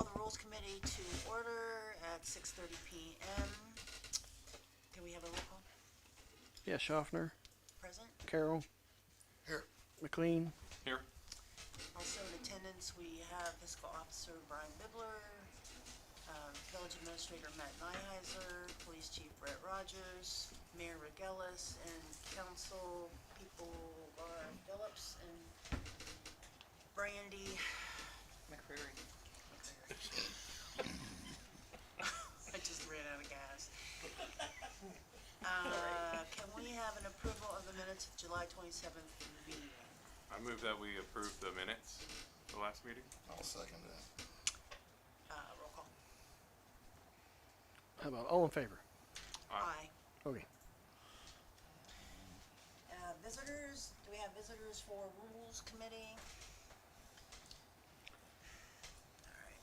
the Rules Committee to order at 6:30 p.m. Can we have a roll call? Yeah, Schaffner, Present. Carroll, Here. McLean, Here. Also in attendance, we have Fiscal Officer Brian Bibler, Village Administrator Matt Nyheiser, Police Chief Brett Rogers, Mayor Rick Ellis, and Council people Laura Phillips and Brandy McCreary. I just ran out of gas. Can we have an approval of the minutes of July 27th meeting? I move that we approve the minutes of the last meeting. I'll second that. Roll call. how about all in favor? Aye. Okay. Visitors, do we have visitors for Rules Committee? Alright.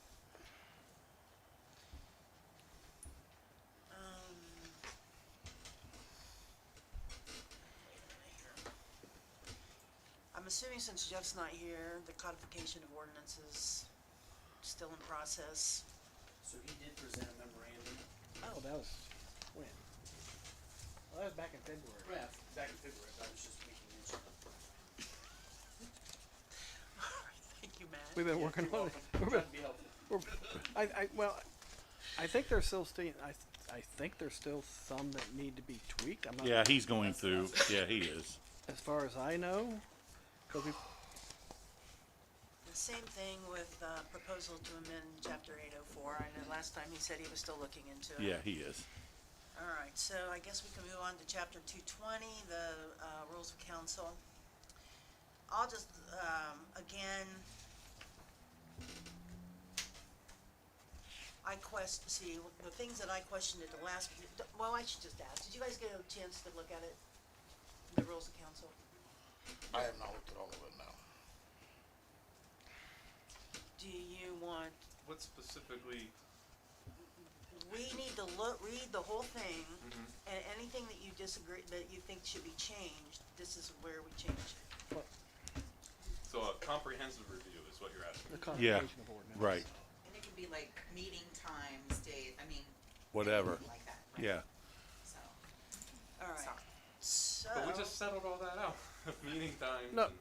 Wait a minute here. I'm assuming since Jeff's not here, the codification of ordinances still in process. So he did present a memorandum. Oh, that was when? Well, that was back in February. Yeah, back in February, I was just making mention of it. Thank you, Matt. We've been working You're on it. welcome. Trying to be helpful. Well, I think there's still I think there's still some that need to be tweaked. I'm not. Yeah, he's going through. Yeah, he is. As far as I know, 'cause we, The same thing with proposal to amend chapter 804. I know last time he said he was still looking into it. Yeah, he is. All right, so I guess we can move on to chapter 220, the rules of council. I'll just, again, see, the things that I questioned at the last, well, I should just ask, did you guys get a chance to look at it? The rules of council? I have not looked at all of it now. Do you want, What specifically? we need to read the whole thing, and anything that you disagree, that you think should be changed, this is where we change it. So a comprehensive review is what you're asking. the Yeah, codification of ordinance. right. And it could be like meeting times, days, I mean. Whatever. anything like that, right? Yeah. So, All right, sorry. so. But we just settled all that out. Meeting times. No. and-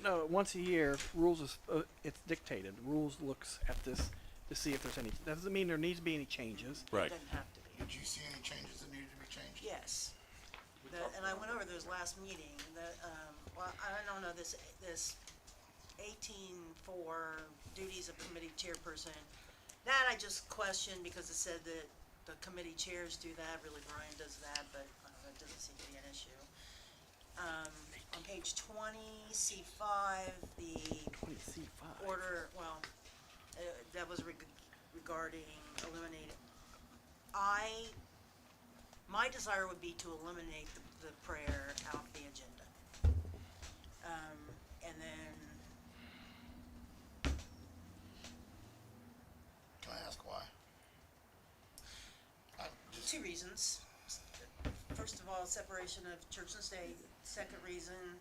No, once a year, rules is, it's dictated. Rules looks at this to see if there's any, that doesn't mean there needs to be any changes. It Right. doesn't have to be. Did you see any changes that needed to be changed? Yes. we talked And I about went it. over those last meeting, well, I don't know, this 18-4 duties of committee chairperson. That I just questioned because it said that the committee chairs do that, really Brian does that, but I don't know, it doesn't seem to be an issue. On page 20, C5, the 20C5. order, well, that was regarding eliminating. My desire would be to eliminate the prayer out the agenda. And then, Can I ask why? I just, two reasons. First of all, separation of church and state. Second reason,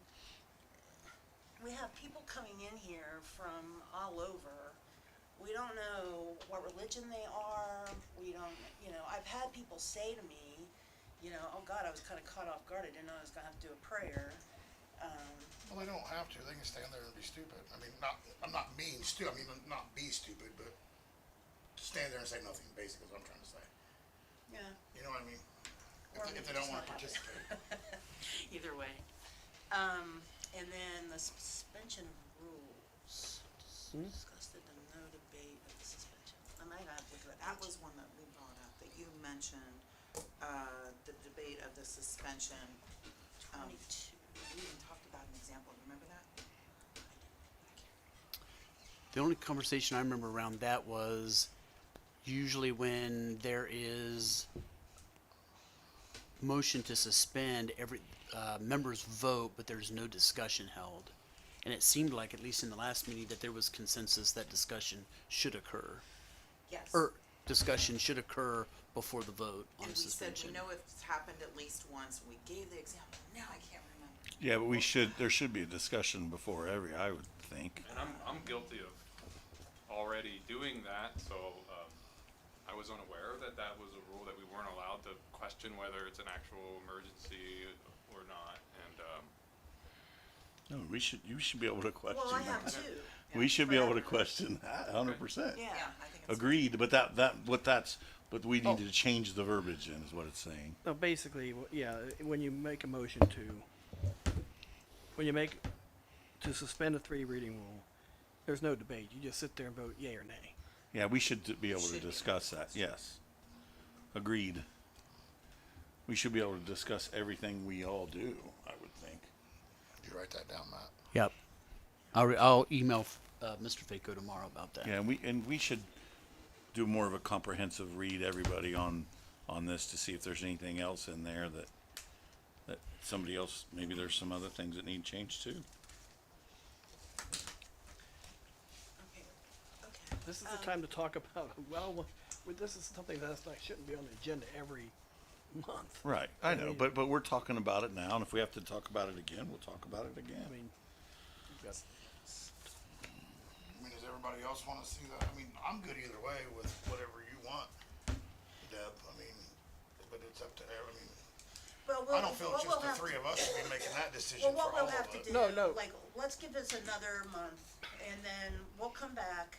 we have people coming in here from all over. We don't know what religion they are. We don't, I've had people say to me, oh God, I was kind of caught off guard. I didn't know I was gonna have to do a prayer. well, they don't have to. They can stand there and be stupid. I mean, I'm not being stupid. I mean, not be stupid, but stand there and say nothing, basically is what I'm trying to say. Yeah. You know what I mean? Or If they just don't want not to have it. participate. Either way. And then the suspension of rules. Discussed it in no debate of the suspension. I might have to look at That was one that we brought up, that you mentioned, the debate of the suspension. 22. We even talked about an example, remember that? The only conversation I remember around that was usually when there is motion to suspend, every members vote, but there's no discussion held. And it seemed like, at least in the last meeting, that there was consensus that discussion should occur. Yes. Or discussion should occur before the vote on And we said, suspension. we know it's happened at least once, we gave the example, now I can't remember. Yeah, but there should be a discussion before I would think. And I'm guilty of already doing that, so, I was unaware that that was a rule that we weren't allowed to question whether it's an actual emergency or not, and, No, you should be able to question Well, I have that. two. We should be able to forever. question that, 100%. Yeah. I think it's. Agreed, but but we need to change the verbiage in, is what it's saying. No, basically, yeah, when you make a motion to suspend a 3 reading rule, there's no debate. You just sit there and vote yea or nay. Yeah, we should be able to Should be discuss that, yes. Agreed. We should be able to discuss everything we all do, I would think. Did you write that down, Matt? Yep. I'll email Mr. Faco tomorrow about that. Yeah, and we should do more of a comprehensive read, everybody, on this to see if there's anything else in there that somebody else, maybe there's some other things that need changed too. Okay, okay. This is the time to talk about, this is something that shouldn't be on the agenda every month. Right, I know, mean- but we're talking about it now, and if we have to talk about it again, we'll talk about it again. I mean, you've got I mean, does everybody else wanna see that? I mean, I'm good either way with whatever you want, Deb, I mean, but it's up to, I mean, Well, I don't feel what just we'll the have three to- of us should be making that decision Well, for what all we'll of have to us. do, No. like, let's give us another month, and then we'll come back,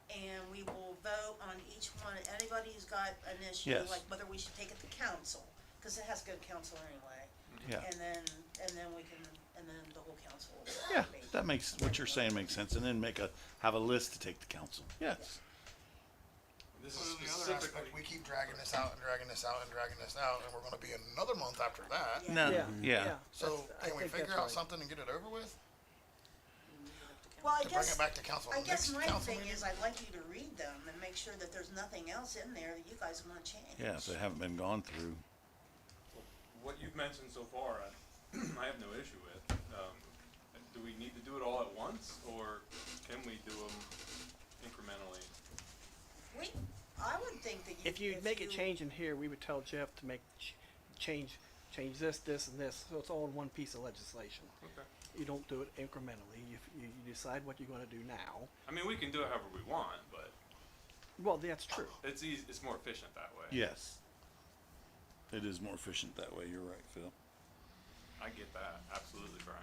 and we will vote on each one. Anybody who's got an issue, Yes. like whether we should take it to council, cause it has to go to council anyway. Yeah. And then the whole council. will Yeah, debate. that makes, what you're saying makes sense, and then have a list to take to council, yes. this So is then the other aspect, specifically, we keep dragging this out and dragging this out and dragging this out, and we're gonna be another month after that. Yeah. No, yeah. yeah, So I can we think figure that's out right. something and get it over with? Well, I To bring guess, it back to council I guess next my council thing meeting? is I'd like you to read them and make sure that there's nothing else in there that you guys wanna change. yeah, if they haven't been gone through. what you've mentioned so far, I have no issue with. Do we need to do it all at once, or can we do them incrementally? I would think that If you make a change in here, we would tell Jeff to make, change this, and this, so it's all in one piece of legislation. Okay. You don't do it incrementally, you decide what you're gonna do now. I mean, we can do it however we want, but Well, that's true. it's easy, it's more efficient that way. Yes. It is more efficient that way, you're right, Phil. I get that, absolutely, Brian.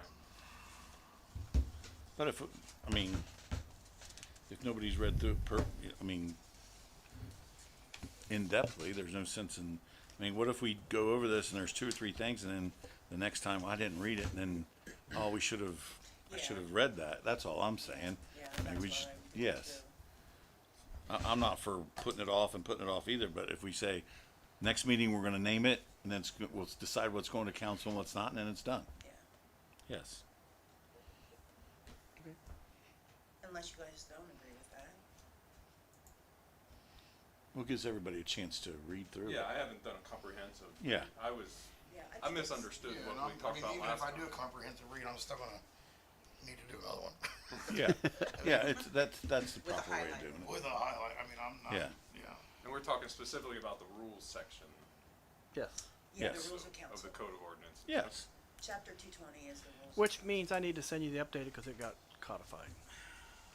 But if nobody's read through it in-depthly, there's no sense in, what if we go over this and there's 2 or 3 things, and then the next time I didn't read it, and then, I should have read that, that's all I'm saying. Yeah, I mean, that's we what should- I would yes. do. I'm not for putting it off either, but if we say, next meeting, we're gonna name it, and then we'll decide what's going to council and what's not, and then it's done. Yeah, Yes. unless you guys don't agree with that. Well, it gives everybody a chance to read through it. Yeah, I haven't done a comprehensive. Yeah. I was, Yeah, I think it's- misunderstood Yeah, what and we talked about even last if I time. do a comprehensive read, I'm still gonna need to do another one. Yeah, yeah, that's the With a proper way of highlight. doing it. With a highlight, I mean, I'm not, Yeah. yeah. And we're talking specifically about the rules section Yes. Yeah, Yes. the rules of of the council. code of ordinance. Yes. Chapter 220 is the rules. of Which council. means I need to send you the updated, cause it got codified,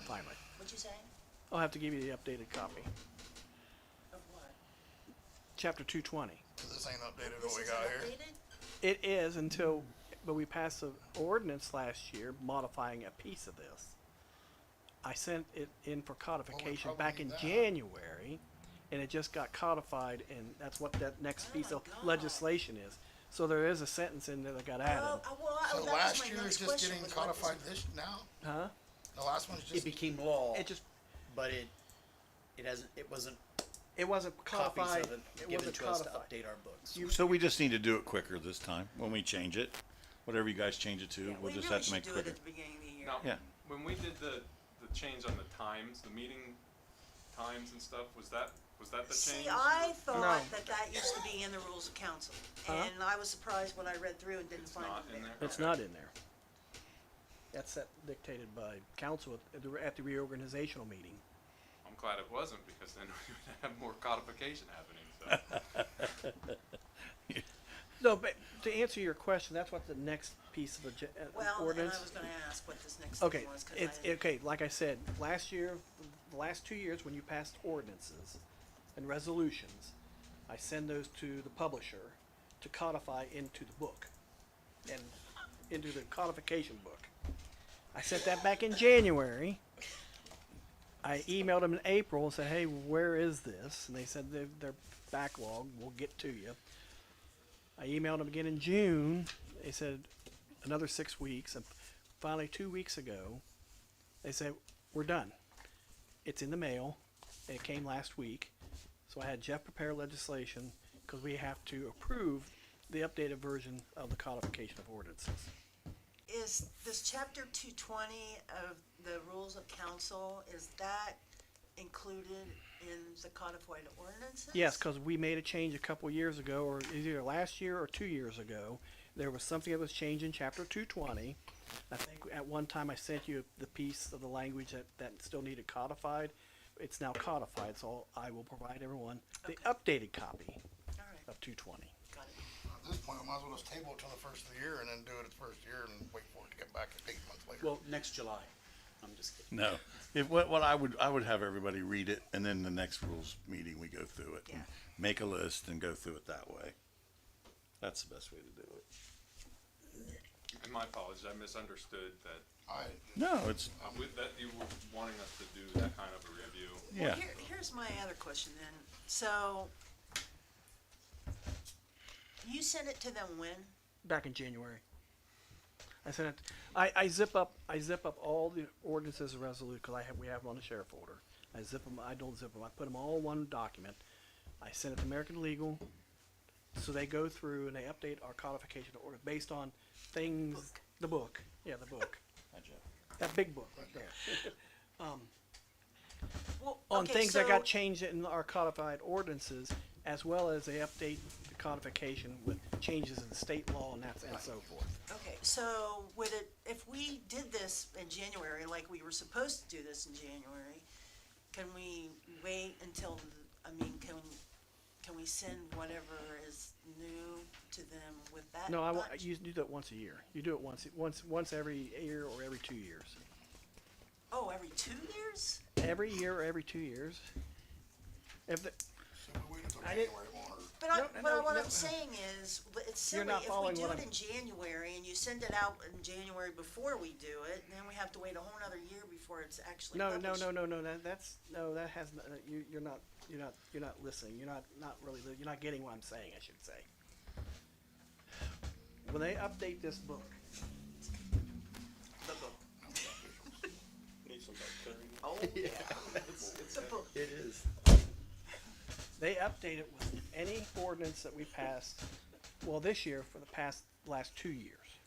finally. What'd you say? I'll have to give you the updated copy. Of what? Chapter 220. This ain't updated This what we isn't got here. updated? It is but we passed an ordinance last year modifying a piece of this. I sent it in for codification probably back need in that. January, and it just got codified, and that's what that next Oh piece my of God. legislation is. So there is a sentence in there that got added. So that was last my year next is just question, getting was what codified this now? Huh? The last one's It just, became law, It just, but it wasn't it wasn't copies codified, of it it given wasn't to us to codified. update our books. So we just need to do it quicker this time, when we change it. Whatever you guys change it to, Yeah, we'll we just really have to make should it do it quicker. at the beginning of the year. Now, Yeah. when we did the change on the times, the meeting times and stuff, was that the change? See, I thought No. that used to be in the rules of council, Huh? and I was surprised when I read through and didn't It's find not it in there. there? It's not in there. That's dictated by council at the reorganizational meeting. I'm glad it wasn't, because then we would have more codification happening, so. No, but to answer your question, that's what the next piece of Well, and ordinance. I was gonna ask what this next Okay, thing was, 'cause I it's, didn't. okay, like I said, last year, the last 2 years when you passed ordinances and resolutions, I send those to the publisher to codify into the book and into the codification book. I sent that back in January. I emailed them in April and said, hey, where is this? And they said they're backlogged. We'll get to you. I emailed them again in June. They said another 6 weeks. And finally, 2 weeks ago, they said, we're done. It's in the mail. It came last week. So I had Jeff prepare legislation because we have to approve the updated version of the codification of ordinances. Is this chapter 220 of the rules of council, is that included in the codified ordinances? Yes, because we made a change a couple years ago, or either last year or 2 years ago. There was something that was changed in chapter 220. I think at one time I sent you the piece of the language that still needed codified. It's now codified, so I will provide everyone the updated copy All right, of 220. got it. At this point, we might as well just table it till the first of the year and then do it at the first year and wait for it to get back 8 months later. Well, next July. I'm just kidding. No, if, what I would have everybody read it, and then the next rules meeting, we go through it. And Yeah. make a list and go through it that way. That's the best way to do it. And my apologies, I misunderstood that, No, it's, with that you were wanting us to do that kind of a review. yeah. Well, here's my other question then. So, you sent it to them when? Back in January. I sent it. I zip up all the ordinances and resolutions because we have them on the sheriff folder. I zip them. I don't zip them. I put them all in one document. I send it to American Legal, so they go through and they update our codification order based on things. Book. The book. Yeah, the book. That big book right there. Well, On okay, things that so- got changed in our codified ordinances, as well as they update the codification with changes in state law and so forth. Okay, so would it, if we did this in January, like we were supposed to do this in January, can we wait until, can we send whatever is new to them with that? No, bunch? you do it once a year. You do it once every year or every 2 years. Oh, every 2 years? Every year or every 2 years. If the, So we wait until I didn't- January more. But what I'm saying is, it's You're silly, not if we following do what it I'm- in January and you send it out in January before we do it, then we have to wait a whole nother year before it's actually no, published. that has not, you're not listening. You're not really, you're not getting what I'm saying, I should say. When they update this book, The book. Oh, yeah. The book. It is. they update it with any ordinance that we passed, well, this year for the last 2 years,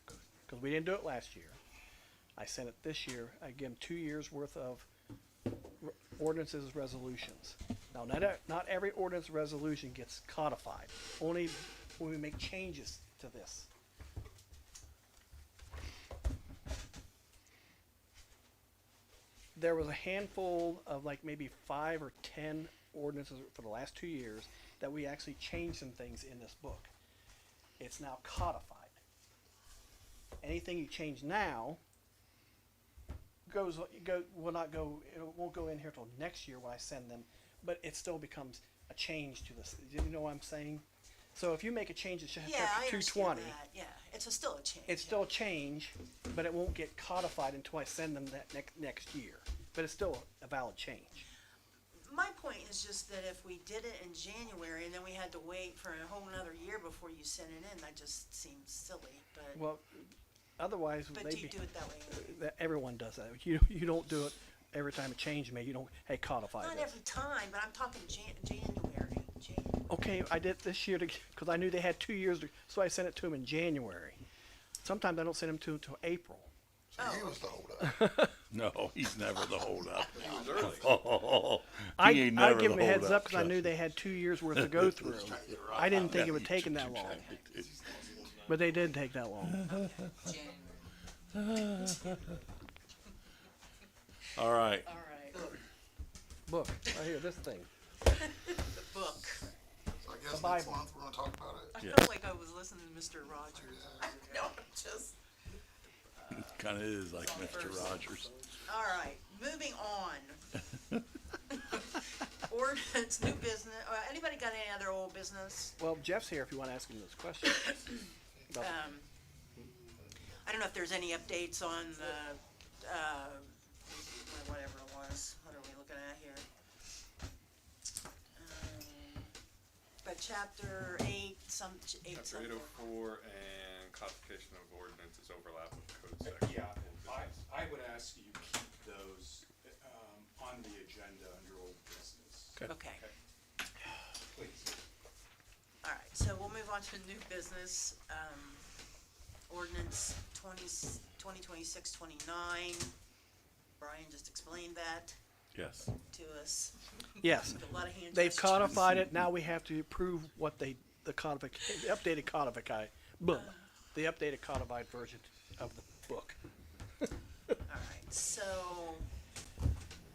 because we didn't do it last year. I sent it this year. I give them 2 years worth of ordinances and resolutions. Now, not every ordinance resolution gets codified, only when we make changes to this. There was a handful of like maybe 5 or 10 ordinances for the last 2 years that we actually changed some things in this book. It's now codified. Anything you change now will not go. It won't go in here till next year when I send them, but it still becomes a change to this. You know what I'm saying? So if you make a change to chapter Yeah, I understand 220, that, yeah, still a change. it's still a change, but it won't get codified until I send them that next year. But it's still a valid change. My point is just that if we did it in January and then we had to wait for a whole another year before you sent it in, that just seems silly, but, Well, otherwise, but do you do it that way? everyone does that. You don't do it every time a change is made. You don't, hey, codify Not this. every time, but I'm talking January. Okay, I did this year because I knew they had 2 years, so I sent it to them in January. Sometimes I don't send them to them until April. So he was the holdup. No, he's never the holdup. It was early. Oh, I he ain't never give the them a heads holdup, up because I knew they had 2 years worth to go through. I didn't think it would take them that long, but they did take that long. All right. All right, Book, right here, this thing. the book. So I guess The next Bible. month we're gonna talk about it. I Yeah. felt like I was listening to Mr. Rogers. No, I'm just, Kind of is like Mr. Rogers. all right, moving on. ordinance, new business, anybody got any other old business? Well, Jeff's here if you wanna ask him those questions. About- I don't know if there's any updates on the, whatever it was, what are we looking at here? But chapter 8, eight Chapter something. 804 and codification of ordinances overlap with code section. Yeah, I would ask you keep those, on the agenda under old business. Okay, Please. all right, so we'll move on to new business, ordinance 2026-29. Brian just explained that Yes. to us. Yes, A lot of hand they've gestures. codified it, now we have to approve what the updated the updated codified version of the book. Alright, so,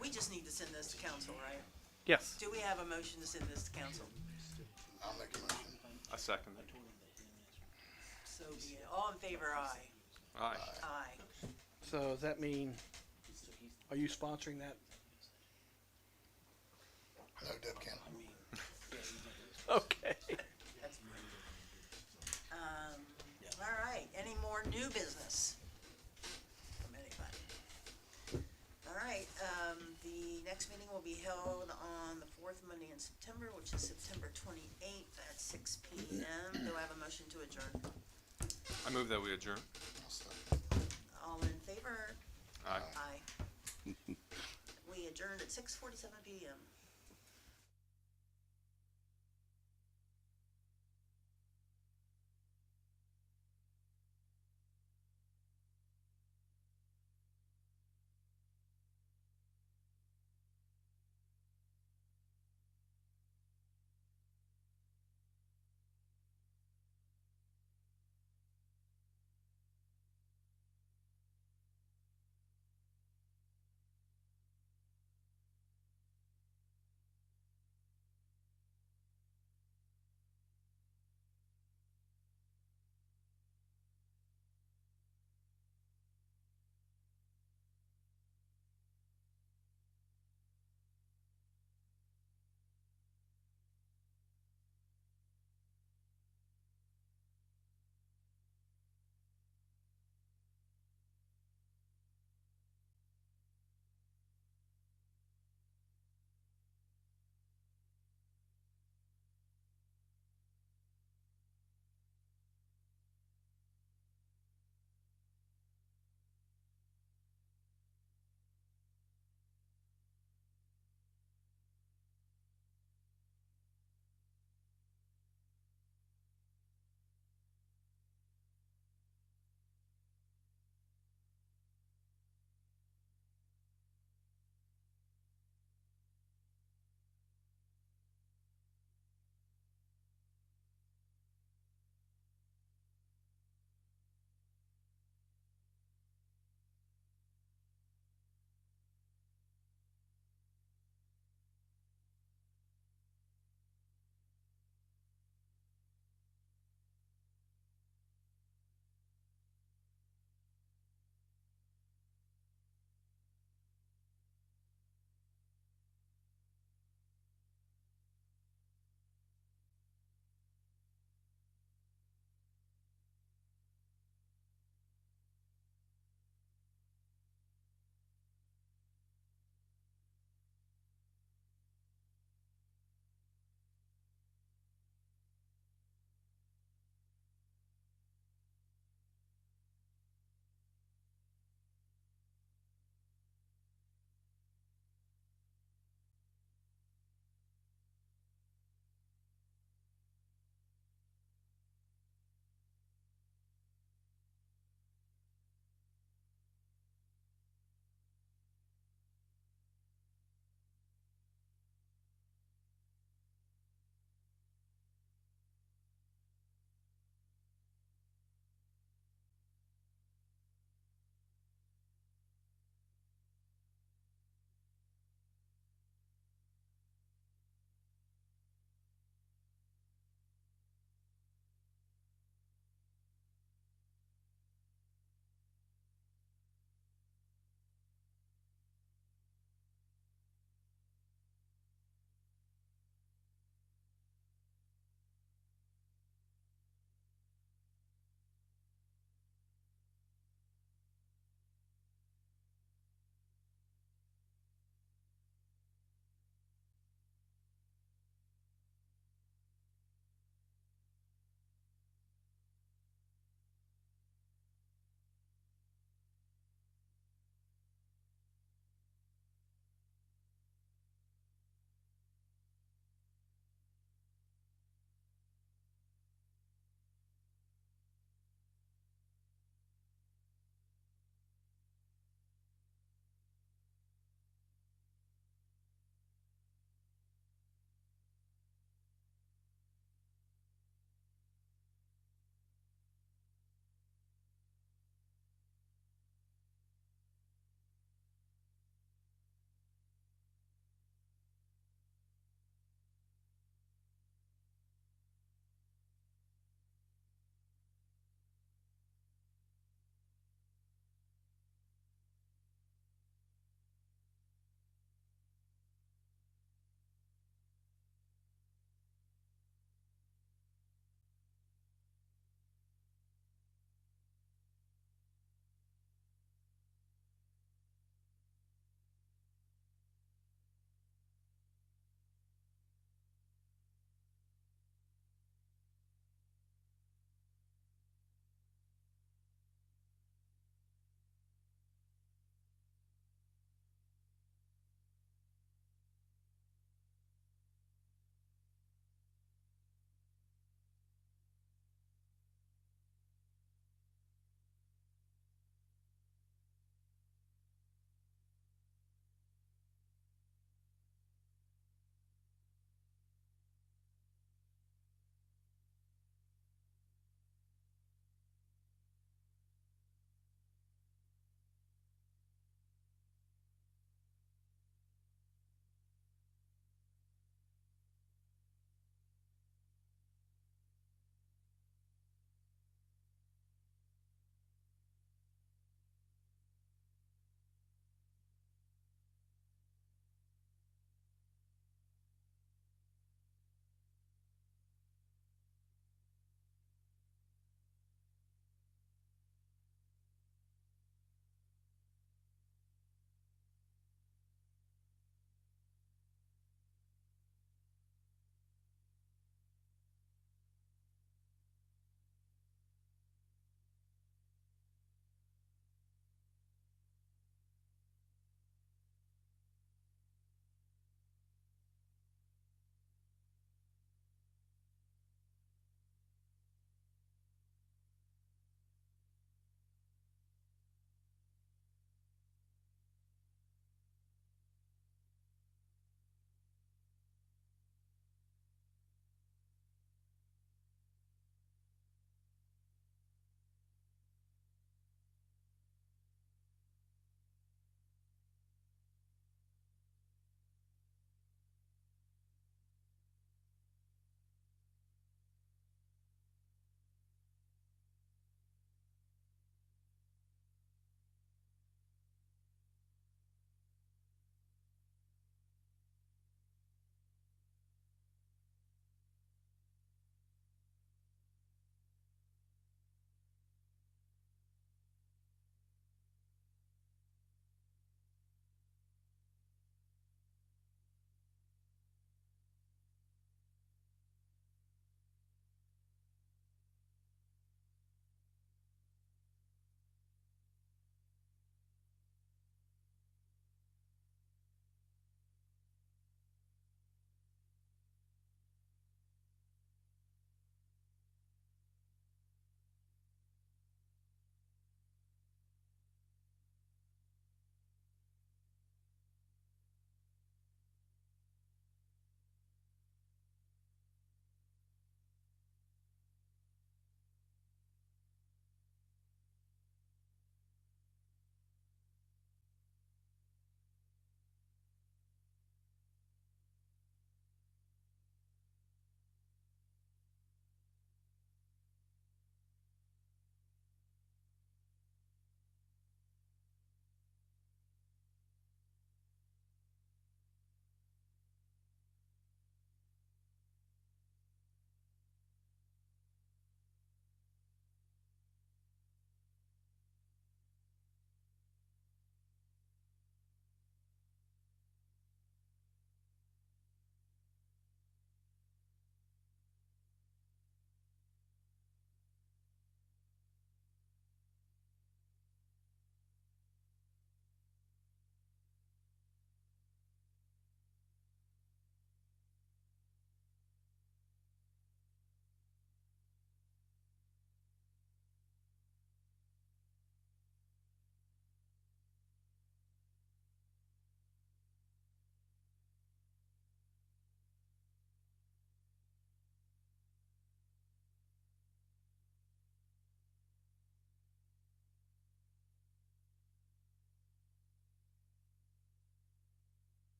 we just need to send this to council, right? Yes, Do we have a motion to send this to council? I'll make a motion. I second it. So be it. All in favor, aye. Aye. Aye. so does that mean, are you sponsoring that? No, Deb can. Okay. Alright, any more new business from anybody? Alright, the next meeting will be held on the fourth Monday in September, which is September 28th at 6 p.m. Do I have a motion to adjourn? I move that we adjourn. I'll say. All in favor? Aye. Aye. We adjourned at 6:47 p.m.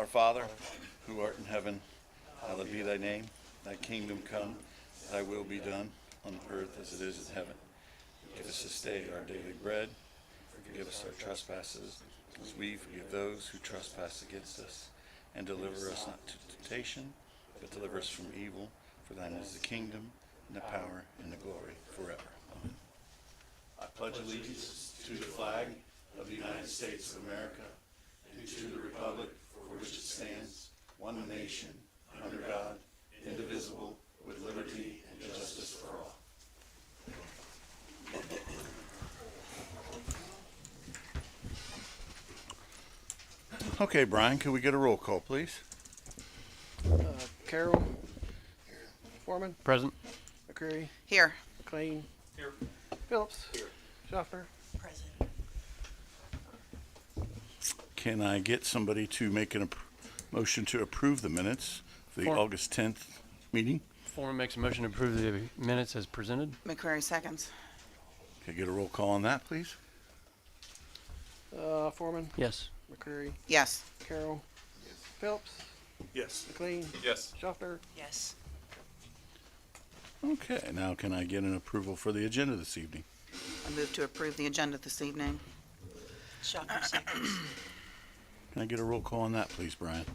Our Father, who art in heaven, hallowed be thy name. Thy kingdom come, thy will be done, on earth as it is in heaven. Give us this day our daily bread. Forgive us our trespasses, as we forgive those who trespass against us. And deliver us not to temptation, but deliver us from evil. For thine is the kingdom, and the power, and the glory, forever. Amen. I pledge allegiance to the flag of the United States of America, and to the republic for which it stands, one nation, under God, indivisible, with liberty and justice for all. Okay, Brian, could we get a roll call, please? Carroll. Foreman. Present. McCreary. Here. McLean. Here. Phillips. Schaffner. President. Can I get somebody to make a motion to approve the minutes for the August 10th meeting? Foreman makes a motion to approve the minutes as presented. McCrary seconds. Can I get a roll call on that, please? Foreman. Yes. McCreary. Yes. Carroll. Phillips. Yes. McLean. Yes. Schaffner. Yes. Okay, now can I get an approval for the agenda this evening? I move to approve the agenda this evening. Schaffner seconds. Can I get a roll call on that, please, Brian?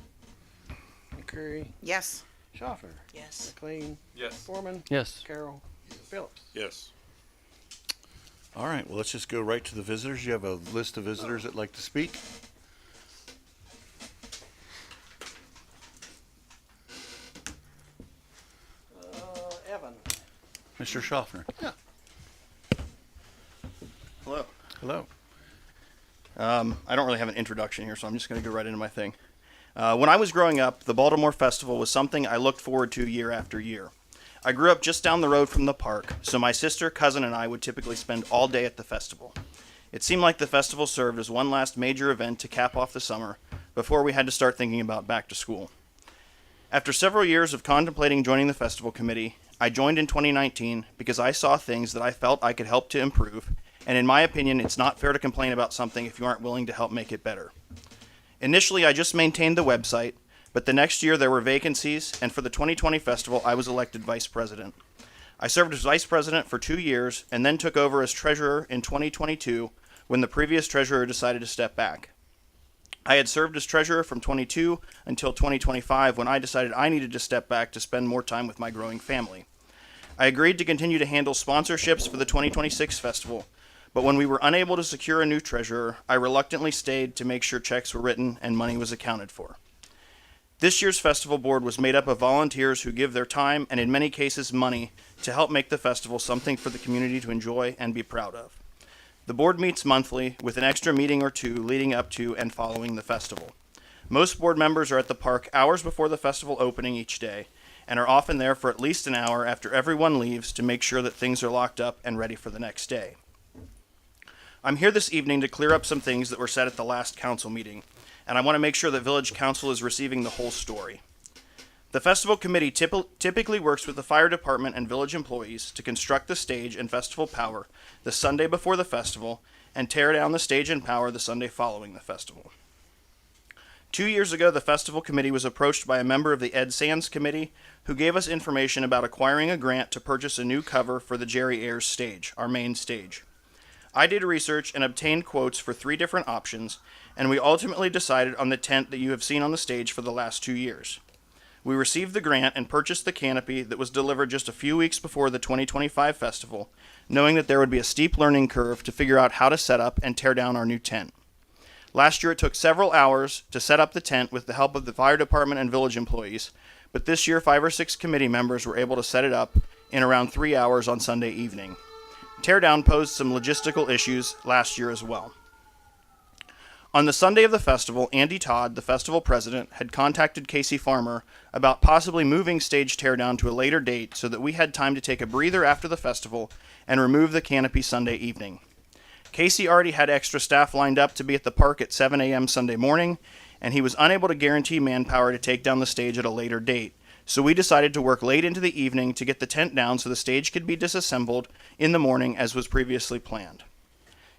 McCreary. Yes. Schaffner. Yes. McLean. Yes. Foreman. Yes. Carroll. Phillips. Yes. All right, well, let's just go right to the visitors. You have a list of visitors that'd like to speak? Evan. Mr. Schaffner. Yeah. Hello. Hello. I don't really have an introduction here, so I'm just going to go right into my thing. When I was growing up, the Baltimore Festival was something I looked forward to year after year. I grew up just down the road from the park, so my sister, cousin, and I would typically spend all day at the festival. It seemed like the festival served as one last major event to cap off the summer before we had to start thinking about back to school. After several years of contemplating joining the festival committee, I joined in 2019 because I saw things that I felt I could help to improve, and in my opinion, it's not fair to complain about something if you aren't willing to help make it better. Initially, I just maintained the website, but the next year there were vacancies, and for the 2020 festival, I was elected vice president. I served as vice president for 2 years, and then took over as treasurer in 2022 when the previous treasurer decided to step back. I had served as treasurer from 22 until 2025 when I decided I needed to step back to spend more time with my growing family. I agreed to continue to handle sponsorships for the 2026 festival, but when we were unable to secure a new treasurer, I reluctantly stayed to make sure checks were written and money was accounted for. This year's festival board was made up of volunteers who give their time and in many cases money to help make the festival something for the community to enjoy and be proud of. The board meets monthly with an extra meeting or two leading up to and following the festival. Most board members are at the park hours before the festival opening each day and are often there for at least an hour after everyone leaves to make sure that things are locked up and ready for the next day. I'm here this evening to clear up some things that were said at the last council meeting, and I want to make sure that Village Council is receiving the whole story. The festival committee typically works with the fire department and village employees to construct the stage and festival power the Sunday before the festival and tear down the stage and power the Sunday following the festival. 2 years ago, the festival committee was approached by a member of the Ed Sands committee who gave us information about acquiring a grant to purchase a new cover for the Jerry Ayers stage, our main stage. I did research and obtained quotes for 3 different options, and we ultimately decided on the tent that you have seen on the stage for the last 2 years. We received the grant and purchased the canopy that was delivered just a few weeks before the 2025 festival, knowing that there would be a steep learning curve to figure out how to set up and tear down our new tent. Last year it took several hours to set up the tent with the help of the fire department and village employees, but this year 5 or 6 committee members were able to set it up in around 3 hours on Sunday evening. Teardown posed some logistical issues last year as well. On the Sunday of the festival, Andy Todd, the festival president, had contacted Casey Farmer about possibly moving stage teardown to a later date so that we had time to take a breather after the festival and remove the canopy Sunday evening. Casey already had extra staff lined up to be at the park at 7 a.m. Sunday morning, and he was unable to guarantee manpower to take down the stage at a later date, so we decided to work late into the evening to get the tent down so the stage could be disassembled in the morning as was previously planned.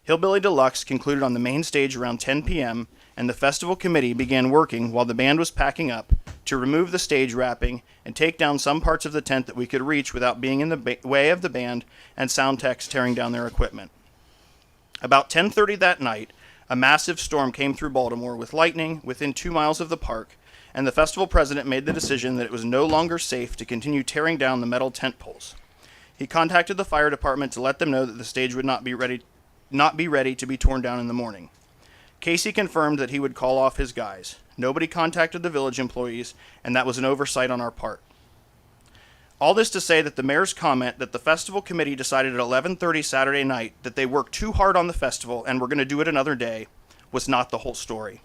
Hillbilly Deluxe concluded on the main stage around 10 p.m., and the festival committee began working while the band was packing up to remove the stage wrapping and take down some parts of the tent that we could reach without being in the way of the band and sound techs tearing down their equipment. About 10:30 that night, a massive storm came through Baltimore with lightning within 2 miles of the park, and the festival president made the decision that it was no longer safe to continue tearing down the metal tent poles. He contacted the fire department to let them know that the stage would not be ready to be torn down in the morning. Casey confirmed that he would call off his guys. Nobody contacted the village employees, and that was an oversight on our part. All this to say that the mayor's comment that the festival committee decided at 11:30 Saturday night that they worked too hard on the festival and were going to do it another day was not the whole story.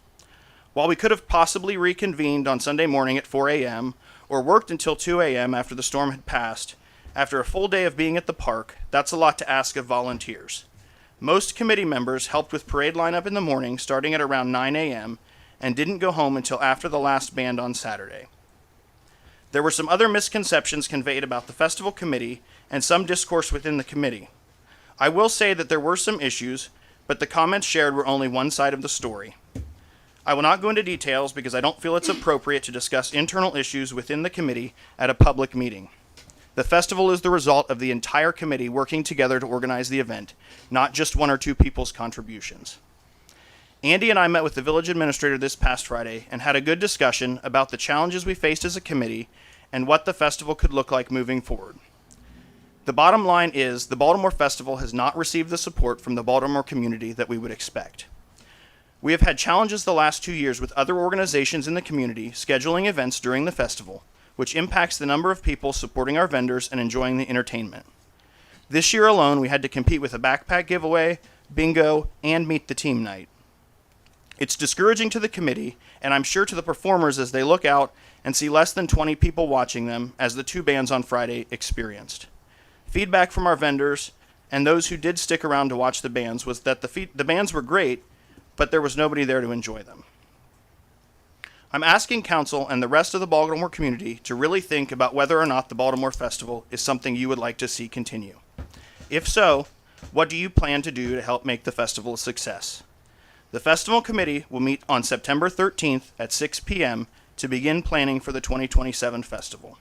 While we could have possibly reconvened on Sunday morning at 4 a.m. or worked until 2 a.m. after the storm had passed, after a full day of being at the park, that's a lot to ask of volunteers. Most committee members helped with parade lineup in the morning starting at around 9 a.m. and didn't go home until after the last band on Saturday. There were some other misconceptions conveyed about the festival committee and some discourse within the committee. I will say that there were some issues, but the comments shared were only one side of the story. I will not go into details because I don't feel it's appropriate to discuss internal issues within the committee at a public meeting. The festival is the result of the entire committee working together to organize the event, not just one or two people's contributions. Andy and I met with the village administrator this past Friday and had a good discussion about the challenges we faced as a committee and what the festival could look like moving forward. The bottom line is the Baltimore Festival has not received the support from the Baltimore community that we would expect. We have had challenges the last 2 years with other organizations in the community scheduling events during the festival, which impacts the number of people supporting our vendors and enjoying the entertainment. This year alone, we had to compete with a backpack giveaway, bingo, and meet the team night. It's discouraging to the committee, and I'm sure to the performers as they look out and see less than 20 people watching them, as the two bands on Friday experienced. Feedback from our vendors and those who did stick around to watch the bands was that the bands were great, but there was nobody there to enjoy them. I'm asking council and the rest of the Baltimore community to really think about whether or not the Baltimore Festival is something you would like to see continue. If so, what do you plan to do to help make the festival a success? The festival committee will meet on September 13th at 6 p.m. to begin planning for the 2027 festival.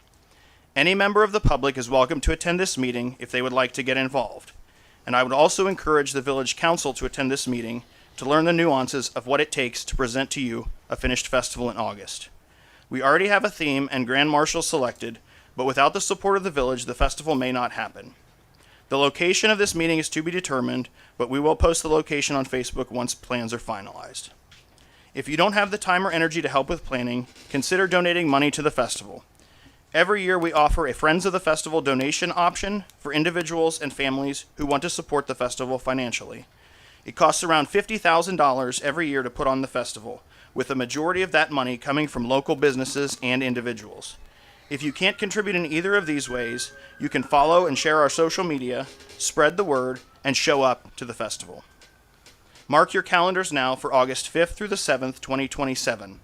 Any member of the public is welcome to attend this meeting if they would like to get involved. And I would also encourage the village council to attend this meeting to learn the nuances of what it takes to present to you a finished festival in August. We already have a theme and grand marshal selected, but without the support of the village, the festival may not happen. The location of this meeting is to be determined, but we will post the location on Facebook once plans are finalized. If you don't have the time or energy to help with planning, consider donating money to the festival. Every year we offer a Friends of the Festival donation option for individuals and families who want to support the festival financially. It costs around $50,000 every year to put on the festival, with the majority of that money coming from local businesses and individuals. If you can't contribute in either of these ways, you can follow and share our social media, spread the word, and show up to the festival. Mark your calendars now for August 5th through the 7th, 2027.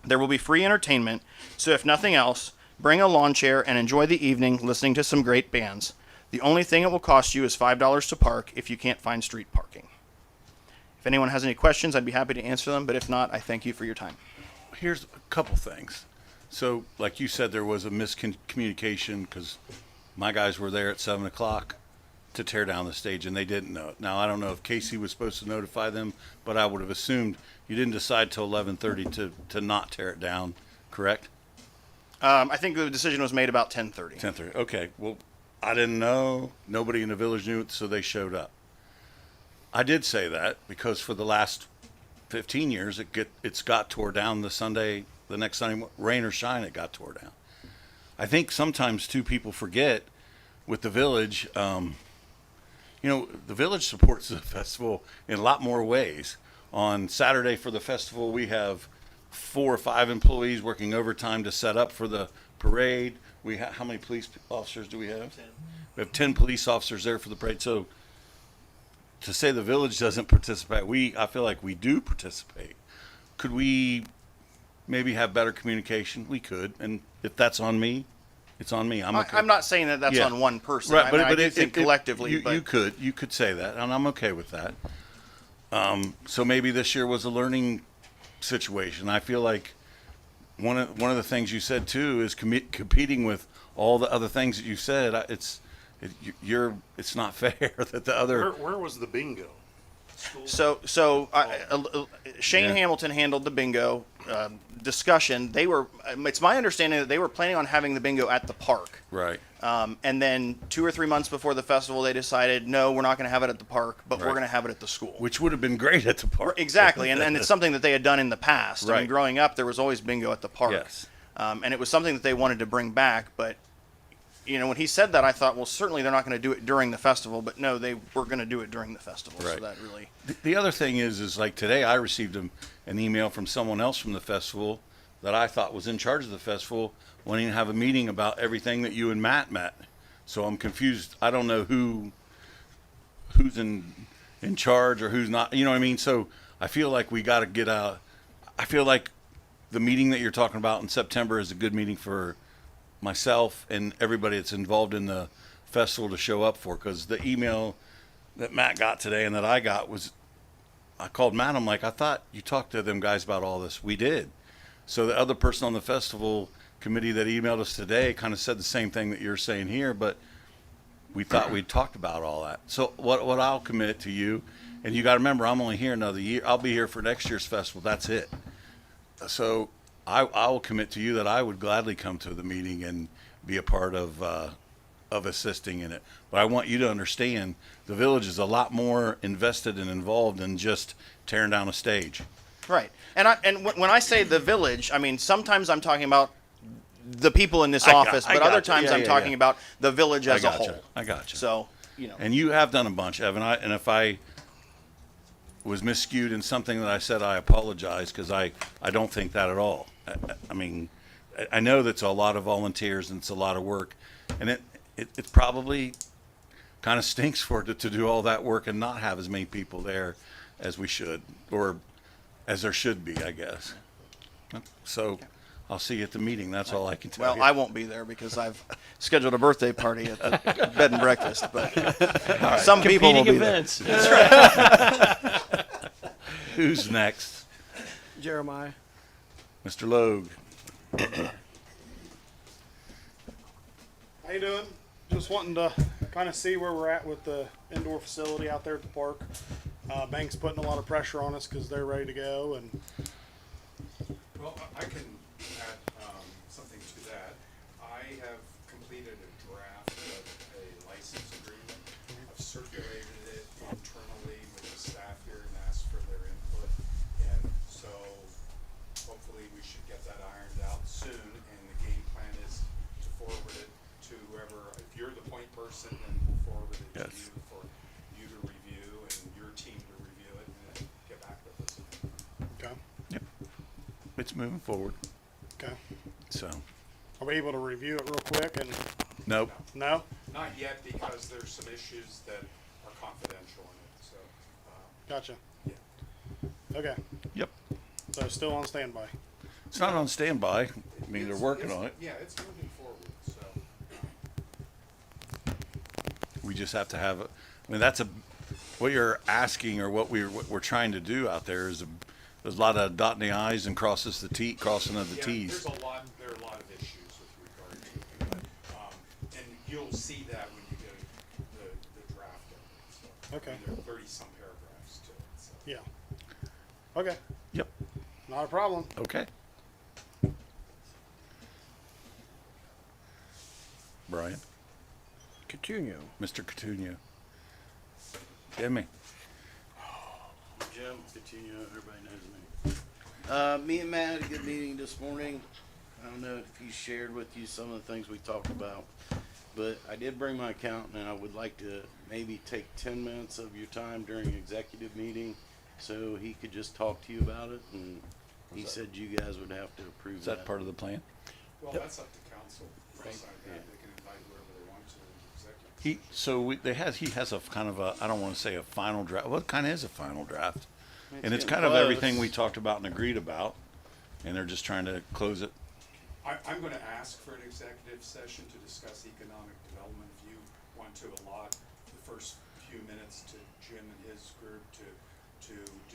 There will be free entertainment, so if nothing else, bring a lawn chair and enjoy the evening listening to some great bands. The only thing it will cost you is $5 to park if you can't find street parking. If anyone has any questions, I'd be happy to answer them, but if not, I thank you for your time. Here's a couple things. So, like you said, there was a miscommunication because my guys were there at 7 o'clock to tear down the stage, and they didn't know it. Now, I don't know if Casey was supposed to notify them, but I would have assumed you didn't decide till 11:30 to not tear it down, correct? I think the decision was made about 10:30. 10:30. Okay. Well, I didn't know. Nobody in the village knew it, so they showed up. I did say that because for the last 15 years, it's got tore down the next Sunday, rain or shine, it got tore down. I think sometimes too people forget with the village, the village supports the festival in a lot more ways. On Saturday for the festival, we have 4 or 5 employees working overtime to set up for the parade. How many police officers do we have? 10. We have 10 police officers there for the parade. So to say the village doesn't participate, I feel like we do participate. Could we maybe have better communication? We could, and if that's on me, It's on me. I'm okay. I'm not saying that that's Yeah. on one person. Right, I but mean, I but do it, think it- collectively, you, but you could say that, and I'm okay with that. So maybe this year was a learning situation. I feel like one of the things you said too is competing with all the other things that you said. It's not fair that the other. Where was the bingo? So Shane Yeah. Hamilton handled the bingo discussion. They were. It's my understanding that they were planning on having the bingo at the park. Right. And then 2 or 3 months before the festival, they decided, no, we're not going to have it at the park, but we're Right. going to have it at the school. Which would have been great at the park. Exactly, and it's something that they had done in the past. I mean, Right. growing up, there was always bingo at the park. Yes. And it was something that they wanted to bring back, but, when he said that, I thought, well, certainly they're not going to do it during the festival, but no, they were going to do it during the festival, so Right. that really... The other thing is like today I received an email from someone else from the festival that I thought was in charge of the festival wanting to have a meeting about everything that you and Matt met. So I'm confused. I don't know who's in charge or who's not. You know what I mean? So I feel like we got to get out. I feel like the meeting that you're talking about in September is a good meeting for myself and everybody that's involved in the festival to show up for, because the email that Matt got today and that I got was, I called Matt. I'm like, I thought you talked to them guys about all this. We did. So the other person on the festival committee that emailed us today kind of said the same thing that you're saying here, but we thought we'd talked about all that. So what I'll commit to you, and you got to remember, I'm only here another year. I'll be here for next year's festival. That's it. So I will commit to you that I would gladly come to the meeting and be a part of assisting in it. But I want you to understand the village is a lot more invested and involved than just tearing down a stage. Right. And when I say the village, I mean, sometimes I'm talking about the people in this I got- office, I but other gotcha. times Yeah, I'm yeah, talking yeah. about the village as a whole. I got you. So, And you have done a bunch, Evan. And if I was miscued in something that I said, I apologize, because I don't think that at all. I mean, I know that's a lot of volunteers and it's a lot of work, and it probably kind of stinks for it to do all that work and not have as many people there as we should, or as there should be, I guess. So I'll see you at the meeting. That's all I can tell well, you. I won't be there because I've scheduled a birthday party at the bed and breakfast, but some people will be events. Who's next? Jeremiah. Mr. Logue. How you doing? Just wanting to kind of see where we're at with the indoor facility out there at the park. Bank's putting a lot of pressure on us because they're ready to go, and Well, I can add something to that. I have completed a draft of a license agreement. I've circulated it internally with the staff here and asked for their input. And so hopefully we should get that ironed out soon. And the game plan is to forward it to whoever, if you're the point person, then we'll forward it to Yes. you for you to review and your team to review it and then get back with us. okay, It's moving forward. okay. So, Are we able to review it real quick? And nope. no, Not yet, because there's some issues that are confidential in it, so, gotcha. yeah. Okay, Yep. so still on standby. It's not on standby. I mean, they're It's- working it's- on it. Yeah, it's moving forward, so. We just have to have, I mean, what you're asking, or what we're trying to do out there is there's a lot of dotting the i's and crossing of the t's. There are a lot of issues with regard to it, but, and you'll see that when you get the draft of it, so. Okay. And there are 30-some paragraphs to it, so. Yeah. Okay, Yep. not a problem. Okay. Brian, Coutinho. Mr. Coutinho. Jimmy. Jim, continue, everybody knows me. Me and Matt had a good meeting this morning. I don't know if he shared with you some of the things we talked about, but I did bring my accountant, and I would like to maybe take 10 minutes of your time during executive meeting so he could just talk to you about it, and he said you guys would have to approve Is that. that part of the plan? Well, that's up to council. Right. Decide that. They can invite whoever they want to in the executive. He has a kind of a, I don't want to say a final draft. What kind of is a final draft? And it's getting kind of everything close. we talked about and agreed about, and they're just trying to close it. I'm gonna ask for an executive session to discuss economic development. If you want to allot the first few minutes to Jim and his group to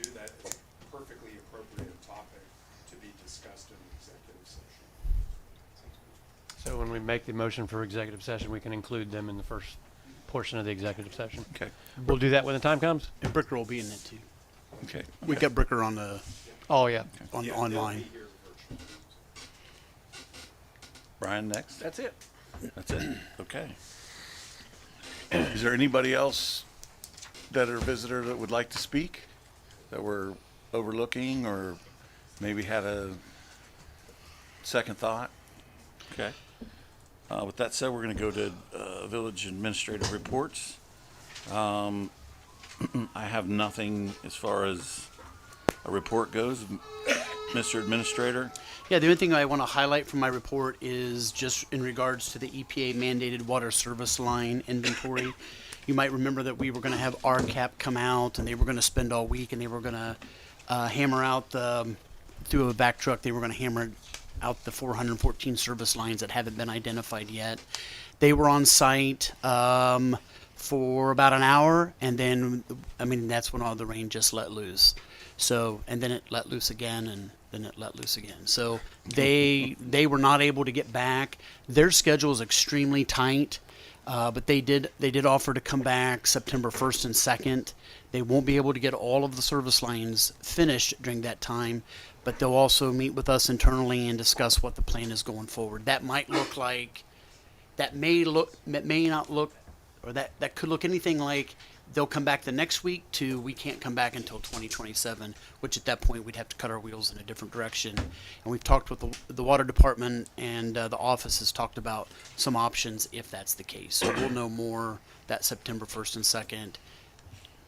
do that, it's a perfectly appropriate topic to be discussed in an executive session. So when we make the motion for executive session, we can include them in the first portion of the executive session. Okay. We'll do that when the time comes? And Bricker will be in it too. Okay. We got Bricker on the, Oh, yeah. on, Yeah, online. they'll be here virtually. Brian, next. That's it. That's it. Okay. Is there anybody else that are a visitor that would like to speak, that we're overlooking or maybe had a second thought? Okay. With that said, we're going to go to village administrative reports. I have nothing as far as a report goes. Mr. Administrator? Yeah, the only thing I want to highlight from my report is just in regards to the EPA mandated water service line inventory. You might remember that we were going to have RCAP come out and they were going to spend all week and they were going to hammer out through a back truck, they were going to hammer out the 414 service lines that haven't been identified yet. They were on site for about an hour, and then, I mean, that's when all the rain just let loose. So, and then it let loose again, and then it let loose again. So they were not able to get back. Their schedule is extremely tight, but they did offer to come back September 1st and 2nd. They won't be able to get all of the service lines finished during that time, but they'll also meet with us internally and discuss what the plan is going forward. That might look like, that may not look, or that could look anything like they'll come back the next week to we can't come back until 2027, which at that point we'd have to cut our wheels in a different direction. And we've talked with the water department, and the office has talked about some options if that's the case. So we'll know more that September 1st and 2nd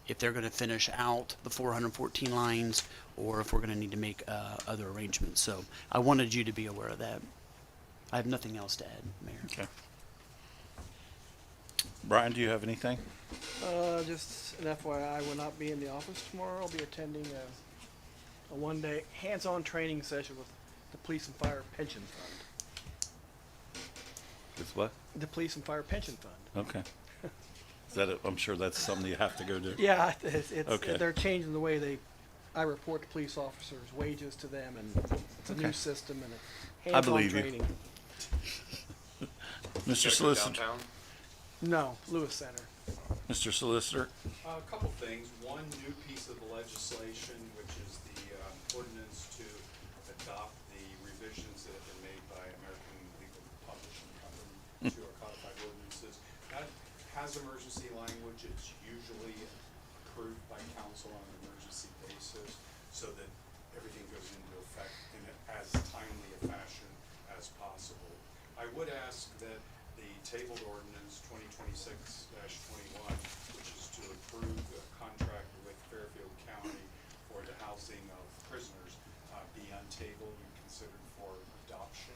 if they're going to finish out the 414 lines or if we're going to need to make other arrangements. So I wanted you to be aware of that. I have nothing else to add, Mayor. Okay. Brian, do you have anything? Just an FYI, I will not be in the office tomorrow. I'll be attending a one-day hands-on training session with the Police and Fire Pension Fund. With what? The Police and Fire Pension Fund. Okay. Is that I'm sure that's something you have to go do. Yeah, it's Okay. they're changing the way I report to police officers' wages to them, and it's a new Okay. system and I hands-on believe you. training. Mr. Gotta go Solicitor? downtown? No, Lewis Center. Mr. Solicitor? A couple things. One new piece of legislation, which is the ordinance to adopt the revisions that have been made by American Legal Publishing Company to our codified ordinances. That has emergency language. It's usually approved by council on an emergency basis so that everything goes into effect in as timely a fashion as possible. I would ask that the tabled ordinance 2026-21, which is to approve a contract with Fairfield County for the housing of prisoners, be untabled and considered for adoption.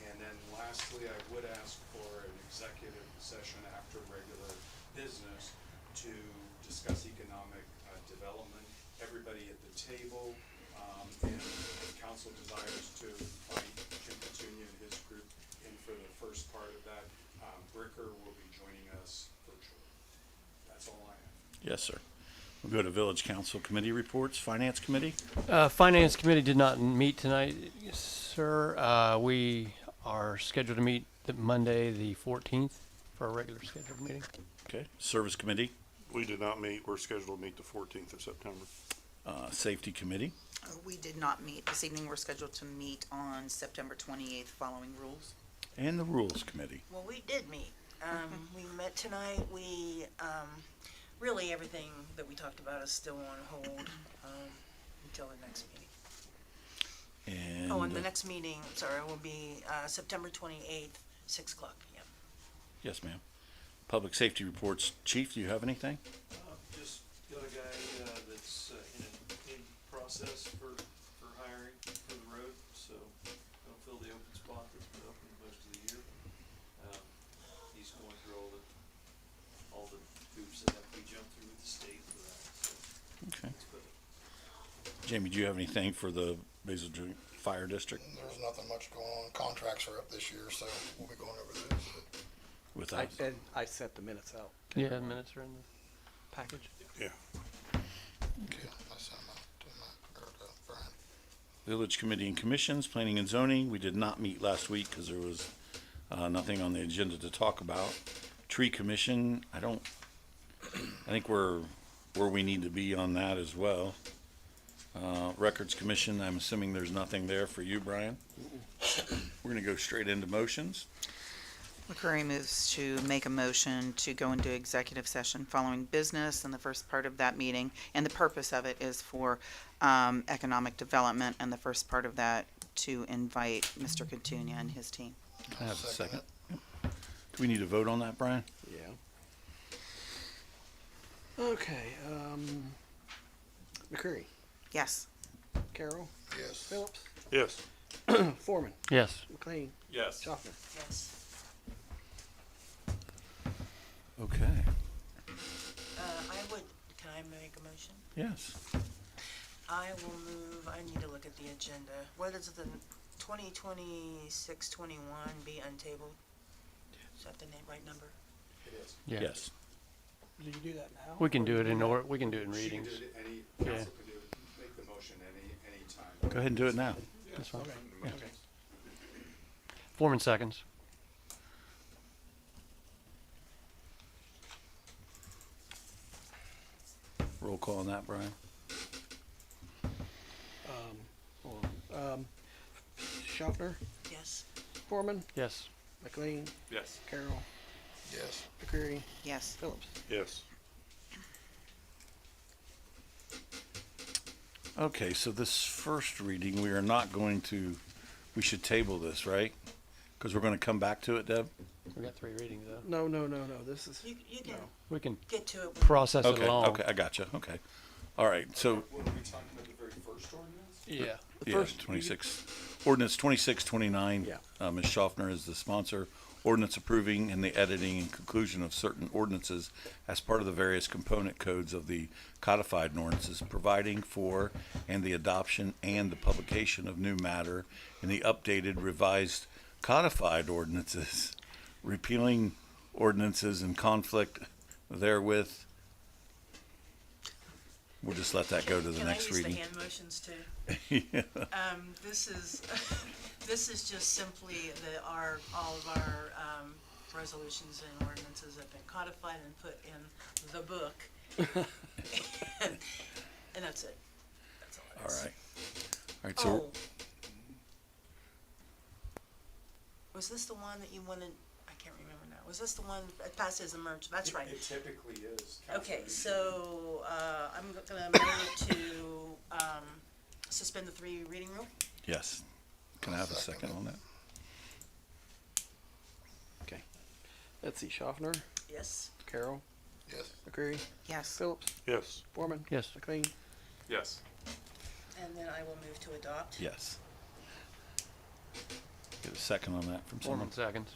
And then lastly, I would ask for an executive session after regular business to discuss economic development. Everybody at the table, and if council desires to invite Jim Petunia and his group in for the first part of that, Bricker will be joining us virtually. That's all I have. Yes, sir. We'll go to Village Council Committee reports. Finance Committee? Finance Committee did not meet tonight, sir. We are scheduled to meet Monday, the 14th, for a regular scheduled meeting. Okay. Service Committee? We did not meet. We're scheduled to meet the 14th of September. Safety Committee? We did not meet. This evening, we're scheduled to meet on September 28th, following rules. And the Rules Committee? Well, we did meet. We met tonight. We, really everything that we talked about is still on hold, until the next meeting. And Oh, and the next meeting, sorry, will be, September 28th, 6 o'clock p.m. Yes, ma'am. Public Safety reports. Chief, do you have anything? Just got a guy that's in process for hiring for the road, so gonna fill the open spot that's been open most of the year. He's going through all the hoops that have to be jumped through with the state for that, so. Okay. That's about it. Jamie, do you have anything for the Basil fire district There's nothing much going on. Contracts are up this year, so we'll be going over those. with I, us. and I sent the minutes out. Yeah, the minutes are in the package. Yeah, I sent them out to Brian. Village Committee and Commissions, Planning and Zoning, we did not meet last week because there was nothing on the agenda to talk about. Tree Commission, I think we're where we need to be on that as well. Records Commission, I'm assuming there's nothing there for you, Brian? We're gonna go straight into motions. McCurry moves to make a motion to go into executive session following business, and the first part of that meeting, and the purpose of it is for economic development, and the first part of that to invite Mr. Catunia and his team. Can I have a second? Yep. Do we need to vote on that, Brian? Yeah. Okay, McCreary, Yes. Carroll, Yes. Phillips, Yes. Foreman, Yes. McLean, Yes. Schaffner. Yes. Okay, Can I make a motion? yes. I will move, I need to look at the agenda. What is the 2026-21 be untabled? Is that the right number? It is. Yeah. Yes. Do you do that now? We can do it in order. We can do it in She can readings. do it any, Yeah. council can do it, make the motion any time. Go ahead and do it now. That's fine. Okay. Okay. Foreman seconds. Roll call on that, Brian? Hold on. Schaffner, Yes. Foreman, Yes. McLean, Yes. Carroll, Yes. McCreary, Yes. Phillips. Yes. Okay, so this first reading, we are not going to, we should table this, right? Because we're going to come back to it, Deb? We got 3 readings though. No, this is, You can no. We can get to it. when- process it Okay, along. okay, I gotcha, okay. All right, so, What are we talking about, the very first ordinance? Yeah. The yeah, first 26, ordinance 2629. Yeah. Ms. Schaffner is the sponsor. Ordinance approving and the editing and conclusion of certain ordinances as part of the various component codes of the codified ordinances, providing for and the adoption and the publication of new matter in the updated revised codified ordinances, repealing ordinances in conflict therewith. We'll just let that go to the next reading. Can I use the hand motions too? Yeah. This is just simply all of our resolutions and ordinances have been codified and put in the book. And that's it. That's all it All is. right. All right, so, Oh. Was this the one that you wanted, I can't remember now. Was this the one that passed as a merge? That's right. It typically is. Okay, Councilman. so, I'm gonna move to, suspend the 3 reading rule. yes. Can I have a second on that? Okay. Let's see, Schaffner, Yes. Carroll, Yes. McCreary, Yes. Phillips, Yes. Foreman, Yes. McLean, Yes. And then I will move to adopt. Yes. Get a second on that from someone. Foreman seconds.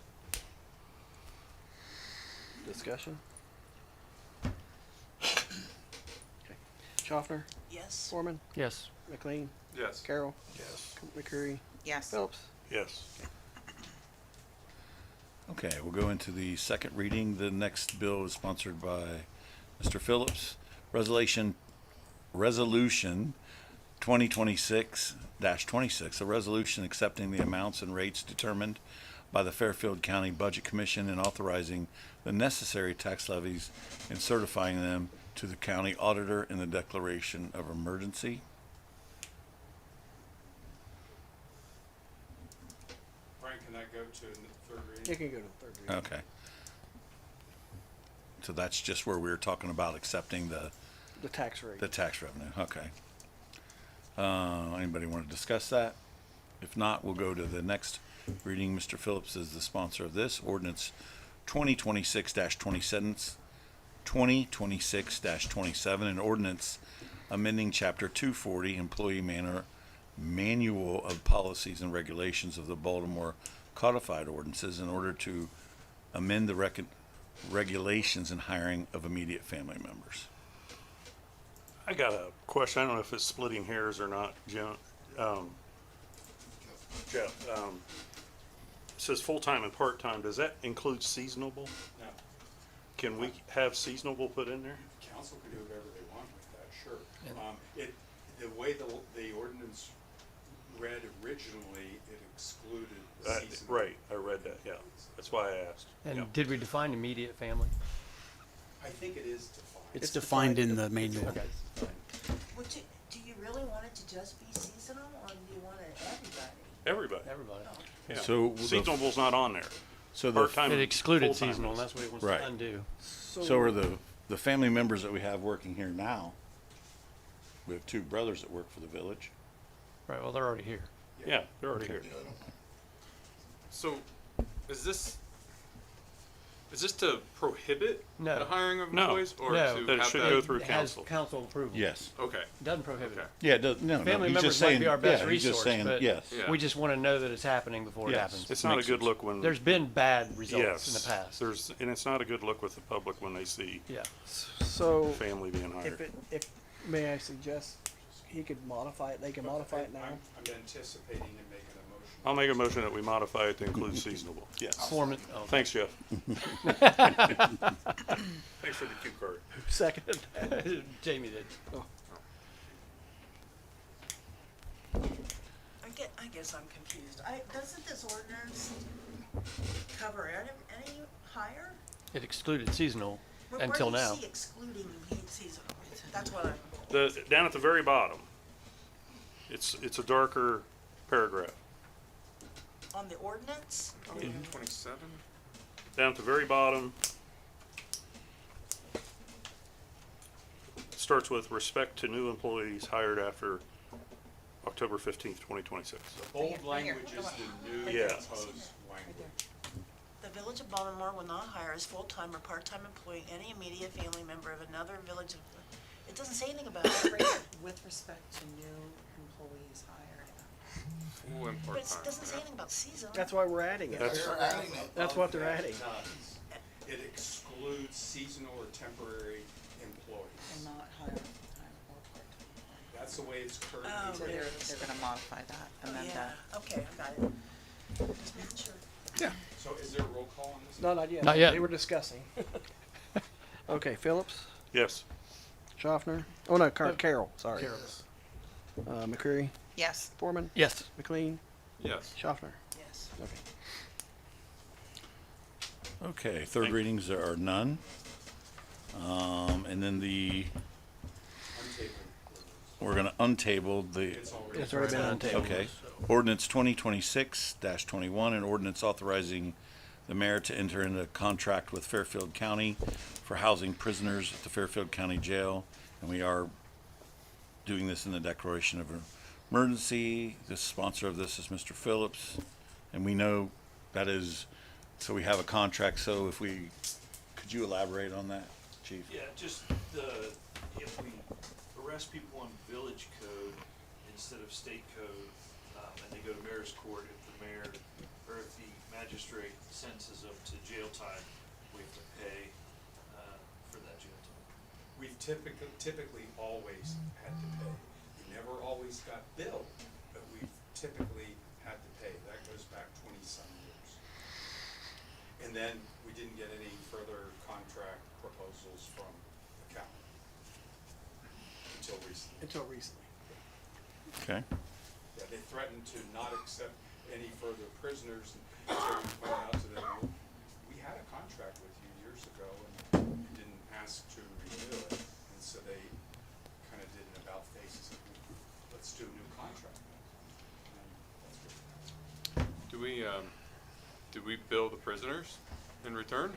discussion. Okay. Schaffner, Yes. Foreman, Yes. McLean, Yes. Carroll, Yes. McCreary, Yes. Phillips. Yes. Okay, we'll go into the second reading. The next bill is sponsored by Mr. Phillips. Resolution 2026-26, a resolution accepting the amounts and rates determined by the Fairfield County Budget Commission and authorizing the necessary tax levies and certifying them to the county auditor in the declaration of emergency. Brian, can that go to the third reading? You can go to the third reading. Okay. So that's just where we were talking about accepting the The tax rate. tax revenue, okay. Anybody want to discuss that? If not, we'll go to the next reading. Mr. Phillips is the sponsor of this, ordinance 2026-27, an ordinance amending chapter 240, employee manual of policies and regulations of the Baltimore codified ordinances in order to amend the regulations in hiring of immediate family members. I got a question. I don't know if it's splitting hairs or not, Jim. Jeff, it says full-time and part-time. Does that include seasonable? No, Can we have seasonable put in there? council can do whatever they want with that, sure. The way the ordinance read originally, it excluded seasonal. Right, I read that, yeah. That's why I asked. And Yeah. did we define immediate family? I think it is defined. It's defined in the manual. Okay. Do you really want it to just be seasonal, or do you want it everybody? Everybody. Everybody. Yeah. So the- Seasonable's not on there. So the, Part-time It and excluded full-time seasonal, and is. that's what it wants Right. to undo. so are the family members that we have working here now. We have two brothers that work for the village. Right, well, they're already here. Yeah, they're already here. So, is this to prohibit No. the hiring of No. employees, or No. to That it have should that? go through It has council. council approval. Yes. Okay. Doesn't prohibit Okay. it. Yeah, it does, no, Family he's members just might saying, be our best yeah, he's just resource, saying, but yes. Yeah. we just want to know that it's happening before it Yes. happens. It's not a Makes good sense. look when. There's been bad results in the Yes, past. and it's not a good look with the public when they see Yeah. So, family being hired. may I suggest he could modify it, they can modify it now? I'm anticipating him making a motion. I'll make a motion that we modify it to include seasonable. Yes. Foreman, oh, Thanks, Jeff. Thanks for the cue card. Second. Jamie did. I guess I'm confused. Doesn't this ordinance cover any hire? It excluded seasonal Where until do you now. see excluding seasonal? That's what I'm. Down at the very bottom, it's a darker paragraph. On the ordinance? 27? Down at the very bottom, it starts with respect to new employees hired after October 15th, 2026. Bold language is the new Yeah. proposed language. The Village of Baltimore will not hire as full-time or part-time employee any immediate family member of another village of, it doesn't say anything about it. With respect to new employees hired. Full and But it part-time. doesn't say anything about seasonal. That's why we're adding it. That's- They're adding it. That's what they're adding. It excludes seasonal or temporary employees. And not hire full-time or part-time. That's the way it's currently Oh, So written. they're gonna modify that, Oh, amend yeah, that. okay, I got it. Just making sure. So is there a roll call on this? No, not yet. Not yet. They were discussing. Okay, Phillips, Yes. Schaffner, oh no, Carroll, sorry. Carol. McCreary, Yes. Foreman, Yes. McLean, Yes. Schaffner. Yes. Okay. Okay, third readings, there are none. And then Untable. we're gonna untable the, It's already. It's already been on table. okay. Ordinance 2026-21, an ordinance authorizing the mayor to enter into a contract with Fairfield County for housing prisoners at the Fairfield County Jail. And we are doing this in the declaration of emergency. The sponsor of this is Mr. Phillips. And we know that is, so we have a contract, so if we, could you elaborate on that, Chief? Yeah, just if we arrest people on village code instead of state code, and they go to mayor's court, if the mayor, or if the magistrate sentences them to jail time, we have to pay, for that jail time. We've typically always had to pay. We never always got billed, but we've typically had to pay. That goes back 20-some years. And then we didn't get any further contract proposals from the county until recently. Until recently. Okay. Yeah, they threatened to not accept any further prisoners until we pointed out to them, we had a contract with you years ago and you didn't ask to renew it. And so they kind of did an about face and said, let's do a new contract. And that's what Do we bill the prisoners in return?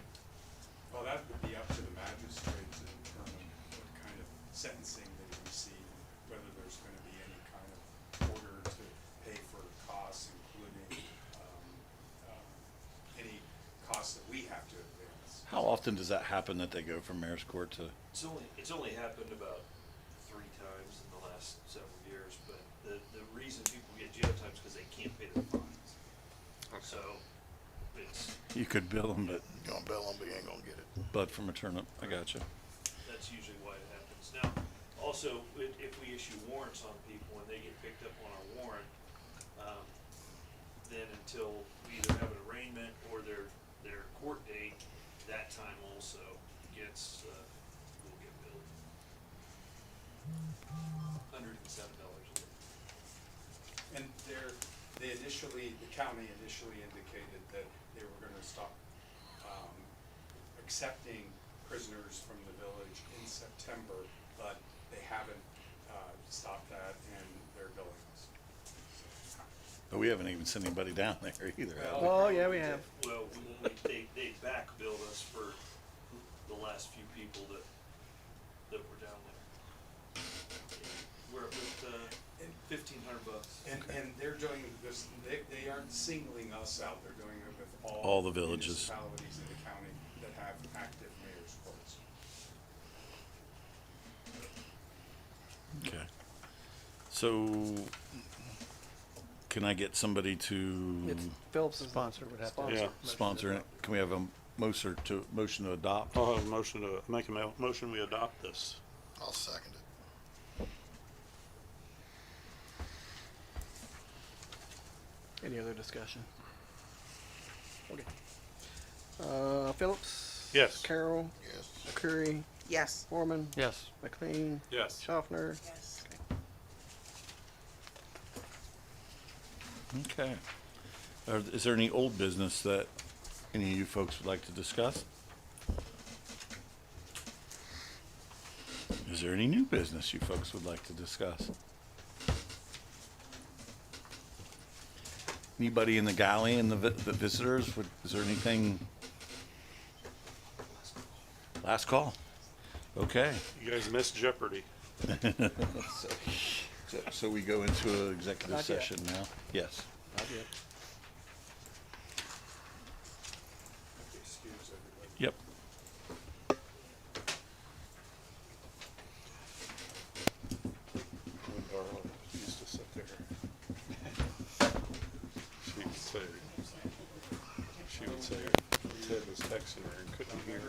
Well, that would be up to the magistrate to determine what kind of sentencing they receive, whether there's gonna be any kind of order to pay for costs, including, any costs that we have to advance. How often does that happen that they go from mayor's court to? It's only happened about 3 times in the last several years, but the reason people get jail time is because they can't pay their fines. So, it's, You could bill them, but You're gonna bill them, but you ain't gonna get it. blood from a turnip. I gotcha. that's usually why it happens. Now, also, if we issue warrants on people and they get picked up on a warrant, then until we either have an arraignment or their court date, that time also gets, will get billed. $107 a day. And the county initially indicated that they were gonna stop, accepting prisoners from the village in September, but they haven't, stopped that and they're billing us. But we haven't even sent anybody down there either. have we? Oh, yeah, we have. Well, they back billed us for the last few people that were down there. We're up at, $1,500. And they're doing this, they aren't singling us out, they're doing it with All the villages. municipalities in the county that have active mayor's courts. Okay. So, can I get somebody to It's Phillips' Sponsor would have to. sponsor. Yeah. sponsor it? Can we have a motion to adopt? I'll have a motion to, make a motion, we adopt this. I'll second it. Any other discussion? Okay. Phillips? Yes. Carroll? Yes. McCreary? Yes. Foreman? Yes. McLean? Yes. Schaffner? Yes. Okay. Is there any old business that any of you folks would like to discuss? Is there any new business you folks would like to discuss? Anybody in the galley and the visitors, is there anything? Last call. Okay. You guys missed Jeopardy. So we go into an executive Not yet. session now? Yes. Not yet. Excuse everybody. Yep. When Darla used to sit there, she would say Ted was texting her and couldn't hear.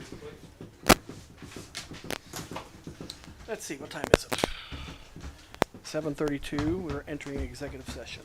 Let's see, what time is it? 7:32, we're entering executive session.